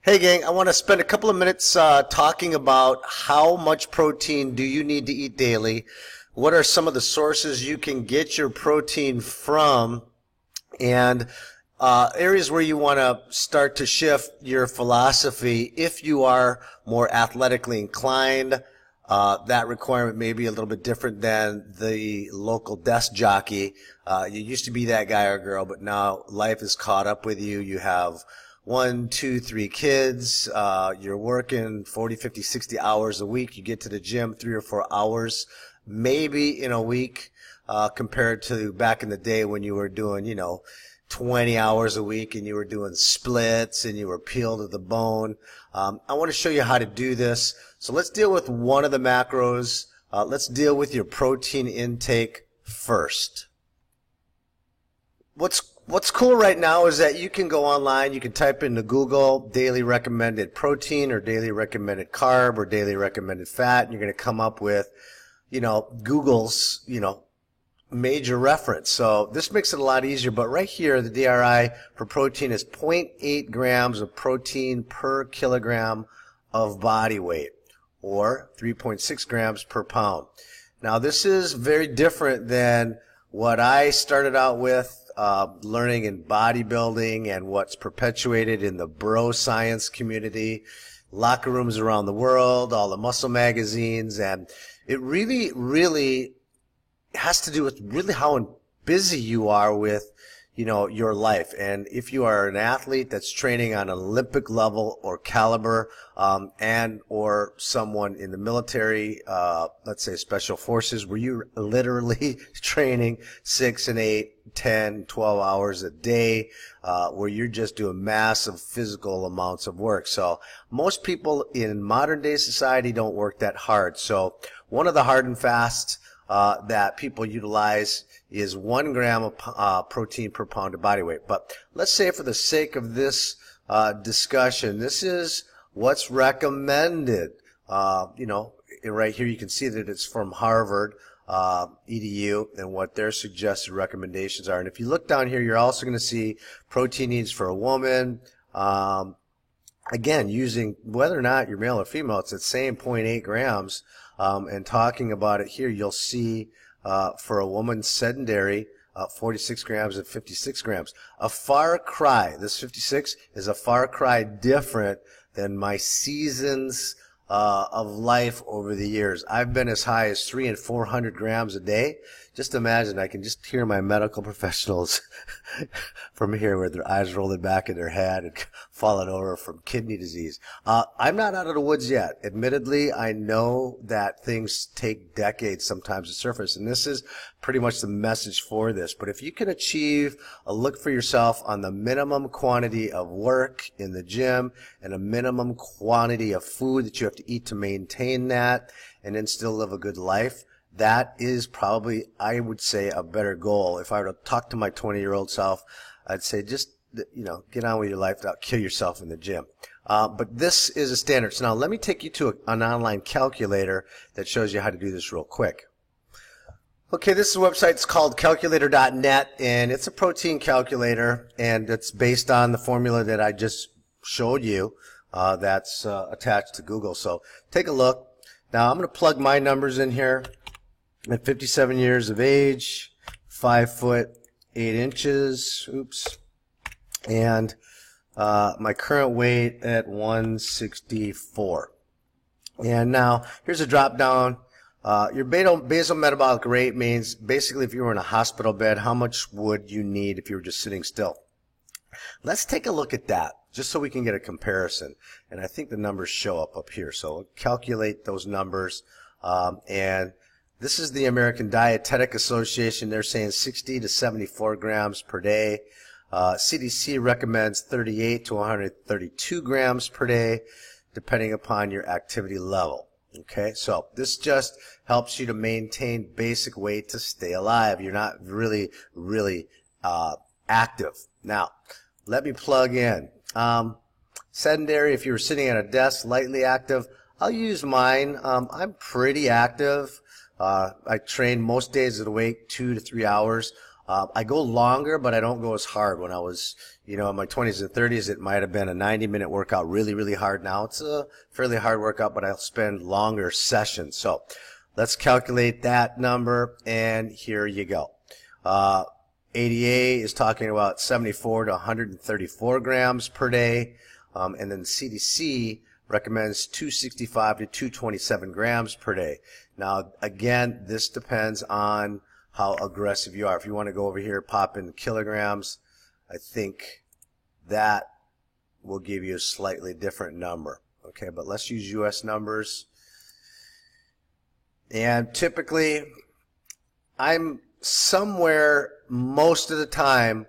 Hey gang, I want to spend a couple of minutes talking about how much protein do you need to eat daily? What are some of the sources you can get your protein from? And areas where you want to start to shift your philosophy if you are more athletically inclined. That requirement may be a little bit different than the local desk jockey. You used to be that guy or girl, but now life has caught up with you. You have one, two, three kids. You're working 40, 50, 60 hours a week. You get to the gym 3 or 4 hours, maybe in a week, compared to back in the day when you were doing, 20 hours a week and you were doing splits and you were peeled to the bone. I want to show you how to do this. So let's deal with one of the macros. Let's deal with your protein intake first. What's cool right now is that you can go online, you can type into Google daily recommended protein or daily recommended carb or daily recommended fat, and you're going to come up with, Google's, major reference. So this makes it a lot easier, but right here the DRI for protein is 0.8 grams of protein per kilogram of body weight, or 3.6 grams per pound. Now this is very different than what I started out with learning in bodybuilding and what's perpetuated in the bro science community, locker rooms around the world, all the muscle magazines, and it really has to do with really how busy you are with your life. And if you are an athlete that's training on an Olympic level or caliber, and or someone in the military, let's say special forces, where you're literally training 6 and 8, 10, 12 hours a day, where you're just doing massive physical amounts of work. So most people in modern day society don't work that hard. So one of the hard and fast that people utilize is 1 gram of protein per pound of body weight. But let's say for the sake of this discussion, this is what's recommended. Right here you can see that it's from Harvard EDU and what their suggested recommendations are. And if you look down here, you're also going to see protein needs for a woman. Again, using whether or not you're male or female, it's the same 0.8 grams. And talking about it here, you'll see for a woman sedentary, 46 grams and 56 grams. A far cry, this 56 is a far cry different than my seasons of life over the years. I've been as high as 300 and 400 grams a day. Just imagine, I can just hear my medical professionals from here with their eyes rolling back in their head and falling over from kidney disease. I'm not out of the woods yet. Admittedly, I know that things take decades sometimes to surface, and this is pretty much the message for this. But if you can achieve a look for yourself on the minimum quantity of work in the gym and a minimum quantity of food that you have to eat to maintain that and then still live a good life, that is probably, I would say, a better goal. If I were to talk to my 20-year-old self, I'd say just, get on with your life, don't kill yourself in the gym. But this is a standard. So now let me take you to an online calculator that shows you how to do this real quick. Okay, this is a website. It's called calculator.net, and it's a protein calculator, and it's based on the formula that I just showed you that's attached to Google. So take a look. Now I'm going to plug my numbers in here. At 57 years of age, 5 foot 8 inches, and my current weight at 164. And now here's a drop down. Your basal metabolic rate means basically if you were in a hospital bed, how much would you need if you were just sitting still? Let's take a look at that just so we can get a comparison. And I think the numbers show up here. So calculate those numbers, and this is the American Dietetic Association. They're saying 60 to 74 grams per day. CDC recommends 38 to 132 grams per day, depending upon your activity level. Okay, so this just helps you to maintain basic weight to stay alive. You're not really active. Now, let me plug in. Sedentary, if you were sitting at a desk, lightly active. I'll use mine. I'm pretty active. I train most days of the week, 2 to 3 hours. I go longer, but I don't go as hard. When I was, in my 20s and 30s, it might have been a 90-minute workout, really, really hard. Now it's a fairly hard workout, but I'll spend longer sessions. So let's calculate that number, and here you go. ADA is talking about 74 to 134 grams per day, and then CDC recommends 265 to 227 grams per day. Now, again, this depends on how aggressive you are. If you want to go over here, pop in kilograms, I think that will give you a slightly different number. Okay, but let's use US numbers. And typically, I'm somewhere most of the time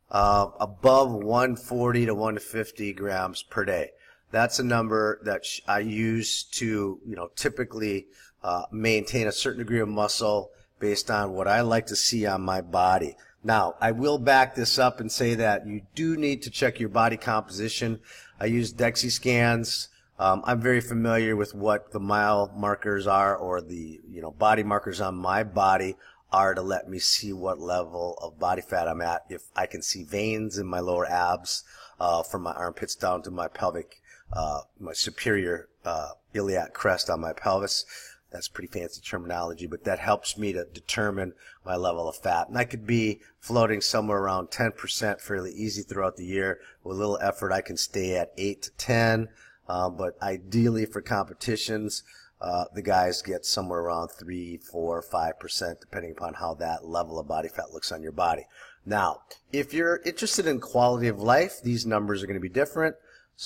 above 140 to 150 grams per day. That's a number that I use to, typically maintain a certain degree of muscle based on what I like to see on my body. Now, I will back this up and say that you do need to check your body composition. I use DEXA scans. I'm very familiar with what the mile markers are, or the body markers on my body are, to let me see what level of body fat I'm at. If I can see veins in my lower abs, from my armpits down to my pelvic, my superior iliac crest on my pelvis. That's pretty fancy terminology, but that helps me to determine my level of fat. And I could be floating somewhere around 10% fairly easy throughout the year. With a little effort, I can stay at 8 to 10. But ideally for competitions, the guys get somewhere around 3, 4, 5%, depending upon how that level of body fat looks on your body. Now, if you're interested in quality of life, these numbers are going to be different.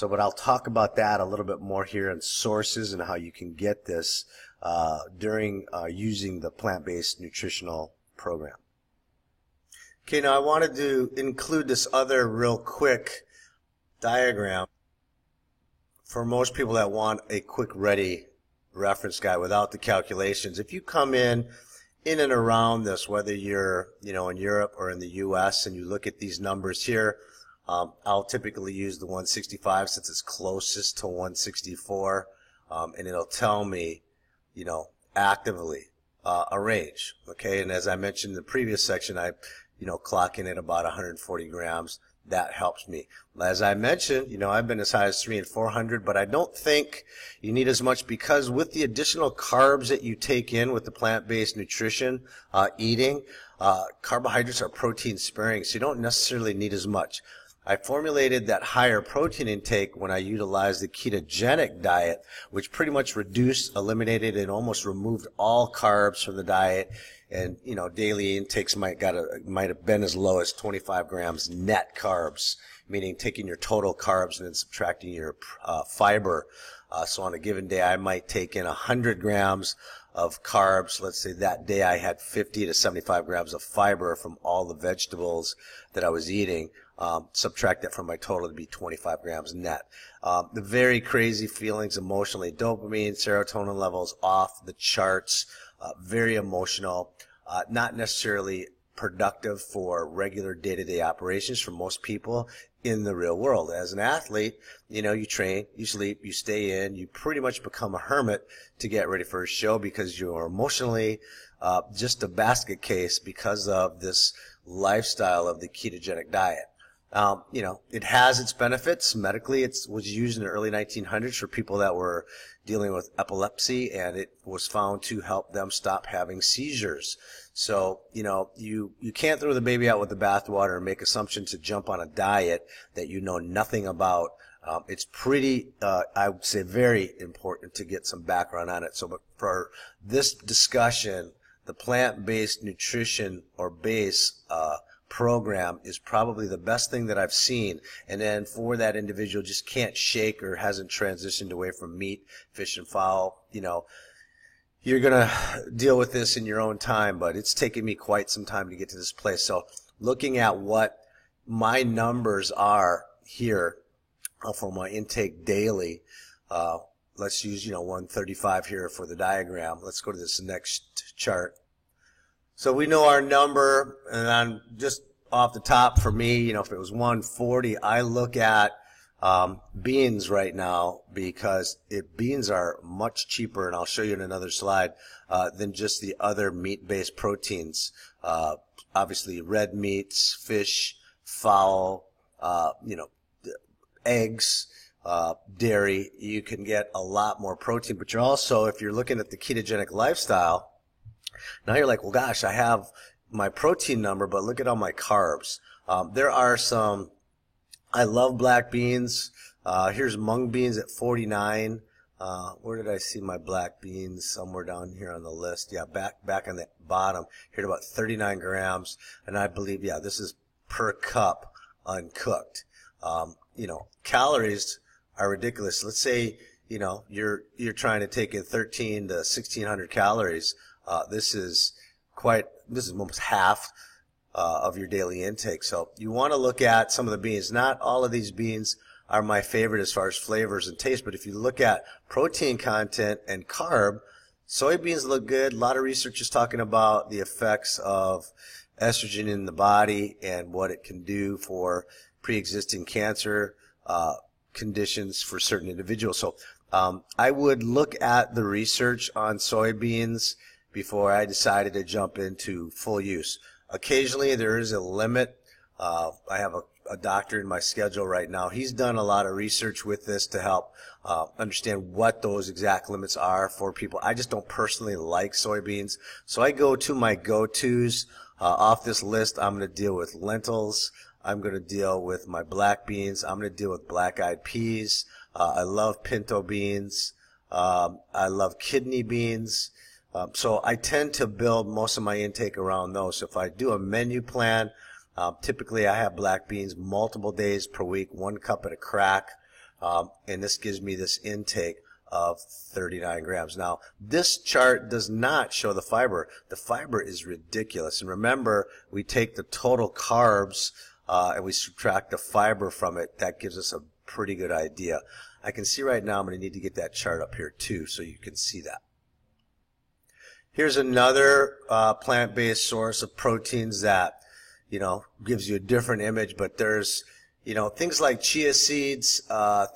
But I'll talk about that a little bit more here, and sources and how you can get this during using the plant-based nutritional program. Okay, now I wanted to include this other real quick diagram for most people that want a quick ready reference guide without the calculations. If you come in and around this, whether you're in Europe or in the US, and you look at these numbers here, I'll typically use the 165 since it's closest to 164, and it'll tell me actively a range. Okay, and as I mentioned in the previous section, I clock in at about 140 grams. That helps me. As I mentioned, I've been as high as 300 and 400, but I don't think you need as much, because with the additional carbs that you take in with the plant-based nutrition eating, carbohydrates are protein sparing, so you don't necessarily need as much. I formulated that higher protein intake when I utilized the ketogenic diet, which pretty much reduced, eliminated, and almost removed all carbs from the diet. And, daily intakes might have been as low as 25 grams net carbs, meaning taking your total carbs and then subtracting your fiber. So on a given day, I might take in 100 grams of carbs. Let's say that day I had 50 to 75 grams of fiber from all the vegetables that I was eating. Subtract that from my total to be 25 grams net. The very crazy feelings emotionally, dopamine, serotonin levels off the charts, very emotional, not necessarily productive for regular day-to-day operations for most people in the real world. As an athlete, you train, you sleep, you stay in, you pretty much become a hermit to get ready for a show, because you're emotionally just a basket case because of this lifestyle of the ketogenic diet. It has its benefits. Medically, it was used in the early 1900s for people that were dealing with epilepsy, and it was found to help them stop having seizures. So, you can't throw the baby out with the bathwater and make assumptions to jump on a diet that you know nothing about. It's pretty, I would say, very important to get some background on it. So, but for this discussion, the plant-based nutrition or base program is probably the best thing that I've seen. And then for that individual just can't shake or hasn't transitioned away from meat, fish, and fowl, you're going to deal with this in your own time, but it's taken me quite some time to get to this place. So looking at what my numbers are here for my intake daily, let's use, 135 here for the diagram. Let's go to this next chart. So we know our number, and I'm just off the top for me, if it was 140, I look at beans right now, because beans are much cheaper, and I'll show you in another slide, than just the other meat-based proteins, obviously red meats, fish, fowl, eggs, dairy. You can get a lot more protein, but you're also, if you're looking at the ketogenic lifestyle, now you're like, well, gosh, I have my protein number, but look at all my carbs. There are some, I love black beans. Here's mung beans at 49. Where did I see my black beans? Somewhere down here on the list. Yeah, back on the bottom. Here at about 39 grams. And I believe, yeah, this is per cup uncooked. Calories are ridiculous. Let's say, you're trying to take in 13 to 1600 calories. This is almost half of your daily intake. So you want to look at some of the beans. Not all of these beans are my favorite as far as flavors and taste, but if you look at protein content and carb, soybeans look good. A lot of research is talking about the effects of estrogen in the body and what it can do for pre-existing cancer conditions for certain individuals. So I would look at the research on soybeans before I decided to jump into full use. Occasionally there is a limit. I have a doctor in my schedule right now. He's done a lot of research with this to help understand what those exact limits are for people. I just don't personally like soybeans. So I go to my go-tos. Off this list, I'm going to deal with lentils. I'm going to deal with my black beans. I'm going to deal with black-eyed peas. I love pinto beans. I love kidney beans. So I tend to build most of my intake around those. So if I do a menu plan, typically I have black beans multiple days per week, 1 cup at a crack, and this gives me this intake of 39 grams. Now, this chart does not show the fiber. The fiber is ridiculous. And remember, we take the total carbs and we subtract the fiber from it. That gives us a pretty good idea. I can see right now I'm going to need to get that chart up here too so you can see that. Here's another plant-based source of proteins that, gives you a different image, but there's, things like chia seeds,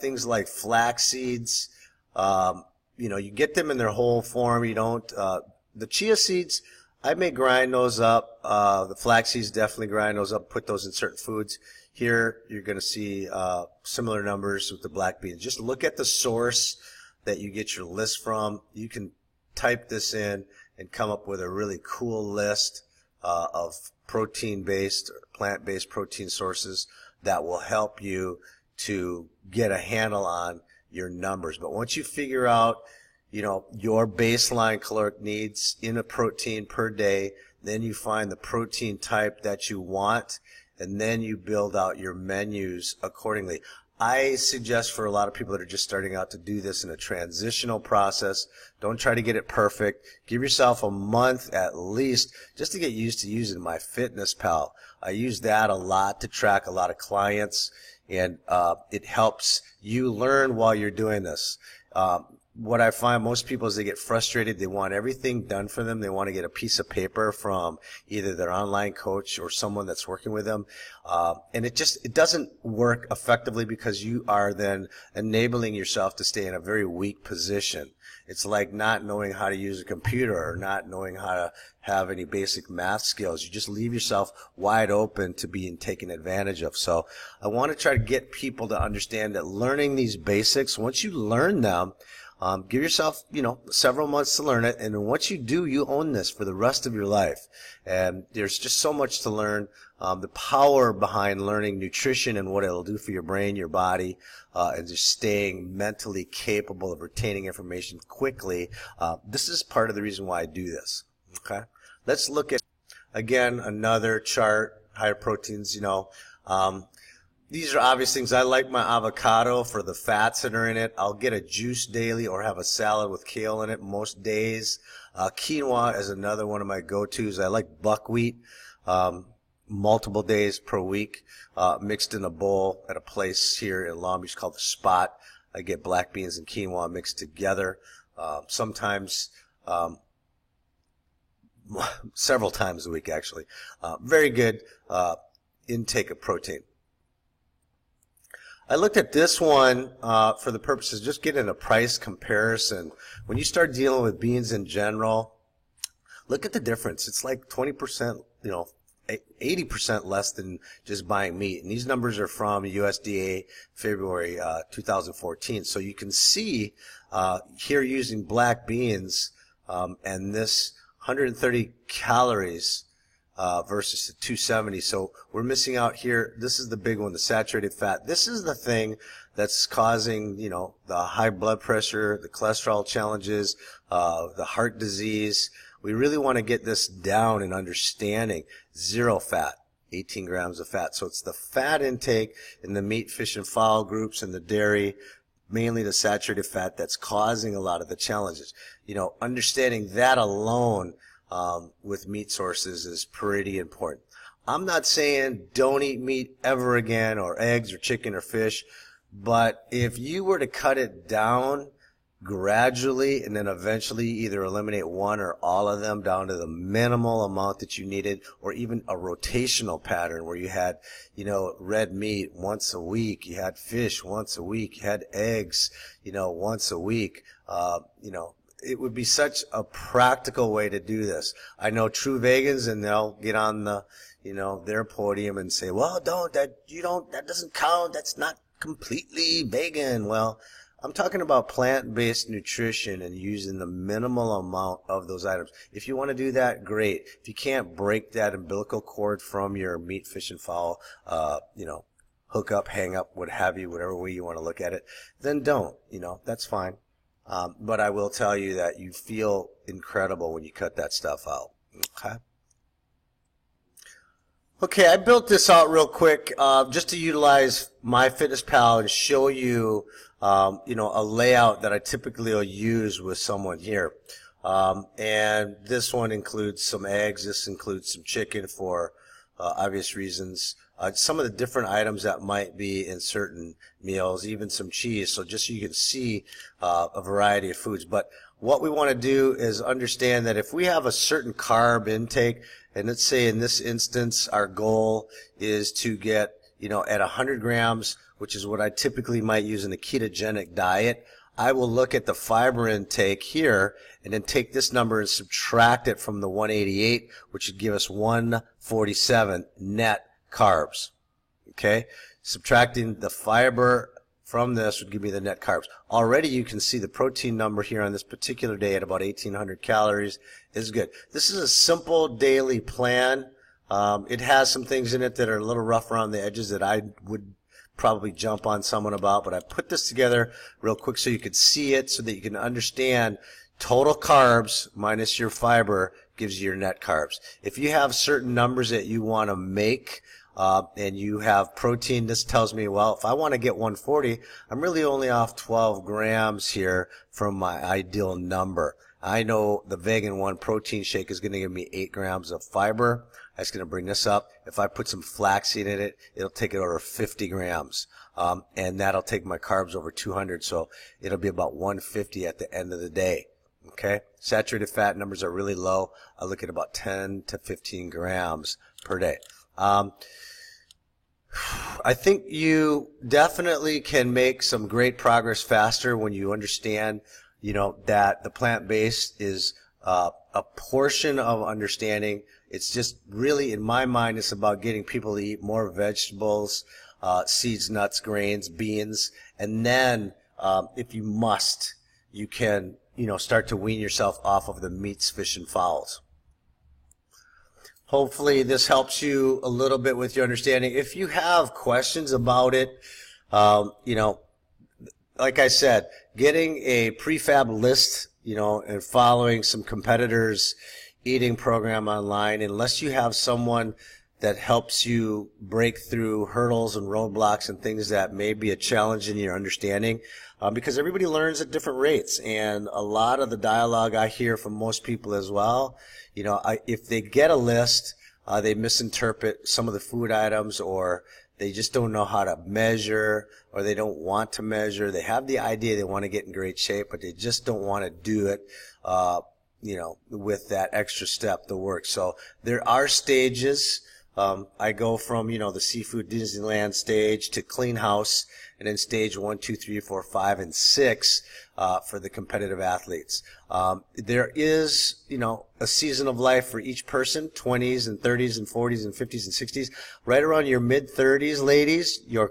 things like flax seeds. You get them in their whole form. You don't, the chia seeds, I may grind those up. The flax seeds definitely grind those up, put those in certain foods. Here, you're going to see similar numbers with the black beans. Just look at the source that you get your list from. You can type this in and come up with a really cool list of protein-based or plant-based protein sources that will help you to get a handle on your numbers. But once you figure out, your baseline caloric needs in a protein per day, then you find the protein type that you want, and then you build out your menus accordingly. I suggest for a lot of people that are just starting out to do this in a transitional process. Don't try to get it perfect. Give yourself a month at least just to get used to using MyFitnessPal. I use that a lot to track a lot of clients, and it helps you learn while you're doing this. What I find most people is they get frustrated. They want everything done for them. They want to get a piece of paper from either their online coach or someone that's working with them. And it doesn't work effectively because you are then enabling yourself to stay in a very weak position. It's like not knowing how to use a computer or not knowing how to have any basic math skills. You just leave yourself wide open to being taken advantage of. So I want to try to get people to understand that learning these basics, once you learn them, give yourself, several months to learn it, and then once you do, you own this for the rest of your life. And there's just so much to learn. The power behind learning nutrition and what it'll do for your brain, your body, and just staying mentally capable of retaining information quickly. This is part of the reason why I do this. Okay, let's look at again another chart. Higher proteins, these are obvious things. I like my avocado for the fats that are in it. I'll get a juice daily or have a salad with kale in it most days. Quinoa is another one of my go-tos. I like buckwheat multiple days per week mixed in a bowl at a place here in Long Beach called The Spot. I get black beans and quinoa mixed together. Sometimes several times a week, actually. Very good intake of protein. I looked at this one for the purposes of just getting a price comparison. When you start dealing with beans in general, look at the difference. It's like 20%, 80% less than just buying meat. And these numbers are from USDA February 2014. So you can see here using black beans and this 130 calories versus the 270. So we're missing out here. This is the big one, the saturated fat. This is the thing that's causing, you know, the high blood pressure, the cholesterol challenges, the heart disease. We really want to get this down in understanding. Zero fat, 18 grams of fat. So it's the fat intake in the meat, fish, and fowl groups and the dairy, mainly the saturated fat, that's causing a lot of the challenges. You know, understanding that alone with meat sources is pretty important. I'm not saying don't eat meat ever again, or eggs or chicken or fish, but if you were to cut it down gradually and then eventually either eliminate one or all of them down to the minimal amount that you needed, or even a rotational pattern where you had, you know, red meat once a week, you had fish once a week, you had eggs, you know, once a week, you know, it would be such a practical way to do this. I know true vegans, and they'll get on the, you know, their podium and say, well, that doesn't count, that's not completely vegan. Well, I'm talking about plant-based nutrition and using the minimal amount of those items. If you want to do that, great. If you can't break that umbilical cord from your meat, fish, and fowl, you know, hook up, hang up, what have you, whatever way you want to look at it, then don't. You know, that's fine. But I will tell you that you feel incredible when you cut that stuff out. Okay? Okay, I built this out real quick just to utilize MyFitnessPal and show you, you know, a layout that I typically will use with someone here. And this one includes some eggs. This includes some chicken for obvious reasons. Some of the different items that might be in certain meals, even some cheese, so just so you can see a variety of foods. But what we want to do is understand that if we have a certain carb intake, and let's say in this instance our goal is to get, you know, at 100 grams, which is what I typically might use in a ketogenic diet, I will look at the fiber intake here and then take this number and subtract it from the 188, which would give us 147 net carbs. Okay? Subtracting the fiber from this would give me the net carbs. Already you can see the protein number here on this particular day at about 1,800 calories is good. This is a simple daily plan. It has some things in it that are a little rough around the edges that I would probably jump on someone about, but I put this together real quick so you could see it, so that you can understand total carbs minus your fiber gives you your net carbs. If you have certain numbers that you want to make, and you have protein, this tells me, well, if I want to get 140, I'm really only off 12 grams here from my ideal number. I know the vegan one protein shake is going to give me 8 grams of fiber. That's going to bring this up. If I put some flaxseed in it, it'll take it over 50 grams. And that'll take my carbs over 200. So it'll be about 150 at the end of the day. Okay? Saturated fat numbers are really low. I look at about 10 to 15 grams per day. I think you definitely can make some great progress faster when you understand, you know, that the plant-based is a portion of understanding. It's just really, in my mind, it's about getting people to eat more vegetables, seeds, nuts, grains, beans, and then, if you must, you can, you know, start to wean yourself off of the meats, fish, and fowls. Hopefully this helps you a little bit with your understanding. If you have questions about it, you know, like I said, getting a prefab list, you know, and following some competitors' eating program online, unless you have someone that helps you break through hurdles and roadblocks and things that may be a challenge in your understanding, because everybody learns at different rates. And a lot of the dialogue I hear from most people as well, you know, if they get a list, they misinterpret some of the food items, or they just don't know how to measure, or they don't want to measure. They have the idea they want to get in great shape, but they just don't want to do it, you know, with that extra step, the work. So there are stages. I go from, the Seafood Disneyland stage to Clean House, and then stage 1, 2, 3, 4, 5, and 6 for the competitive athletes. There is, a season of life for each person, 20s and 30s and 40s and 50s and 60s. Right around your mid-30s, ladies, your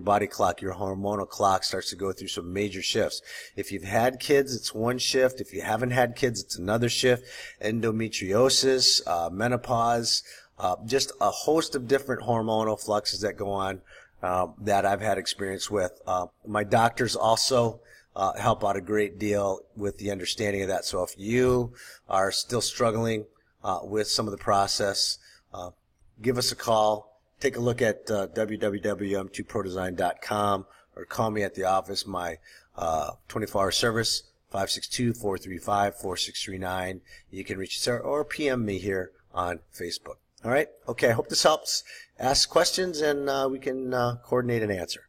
body clock, your hormonal clock starts to go through some major shifts. If you've had kids, it's one shift. If you haven't had kids, it's another shift. Endometriosis, menopause, just a host of different hormonal fluxes that go on that I've had experience with. My doctors also help out a great deal with the understanding of that. So if you are still struggling with some of the process, give us a call. Take a look at www.m2prodesign.com or call me at the office. My 24-hour service, 562-435-4639. You can reach us or PM me here on Facebook. All right. Okay. I hope this helps. Ask questions and we can coordinate an answer.